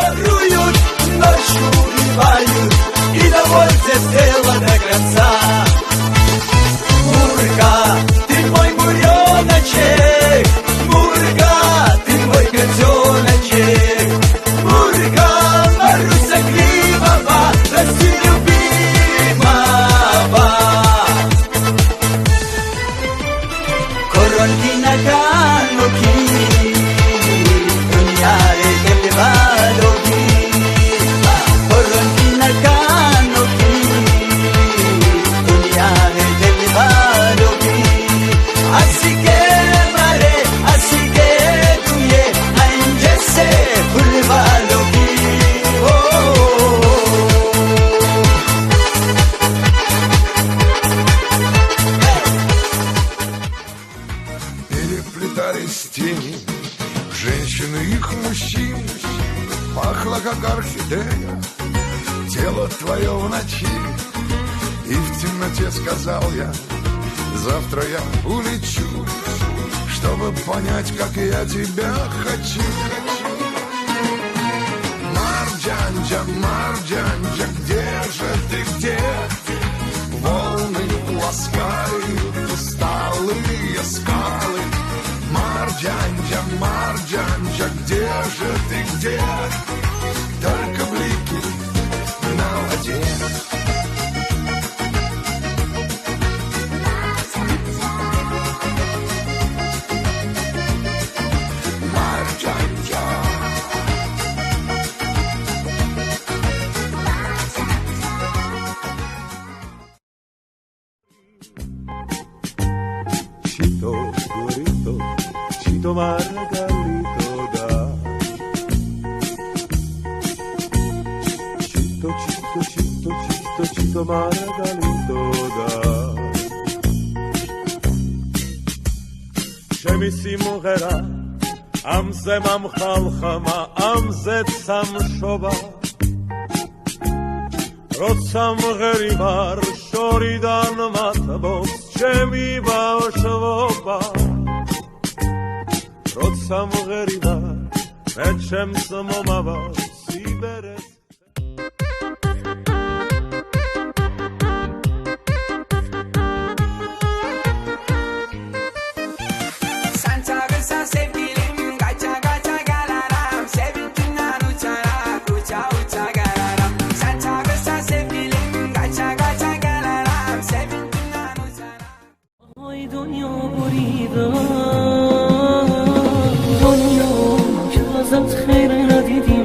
воруют, ночью убивают, и доводят дело до конца. Мурка, ты мой буреночек, Мурка, ты мой котеночек, Мурка, Маруся Климова, прости любимого. Коронки на кануки, Дуняре Кельвадоги, коронки на кануки, Дуняре Кельвадоги. Así que mare, así que tuye, anjese Kельвадоги. Переплетались тени женщин и их мужчин, пахло, как орхидея, тело твое в ночи. И в темноте сказал я: завтра я улечу, чтобы понять, как я тебя хочу. Марджанджа, Марджанджа, где же ты, где? Волны ласкают усталые скалы. Марджанджа, Марджанджа, где же ты, где? Только блики на воде. Марджанджа. Chito, gorito, Chito Margarito da. Chito, Chito, Chito, Chito, Chito Margarito da. Shemisi mughera, amze mamchal chama, amze tsam shoba. Rotsam gherivar, shoridan matbos, chemi bashvoba. Rotsam gherivar, echem smomava, siberes. Sen çağırsan sevgilim, kaça kaça gelirim. Sevinçinden uçarak, uça uça gelirim. Sen çağırsan sevgilim, kaça kaça gelirim. Sevinçinden uçarak. Oy dünya burida, dünya که ازت خیر ندیدیم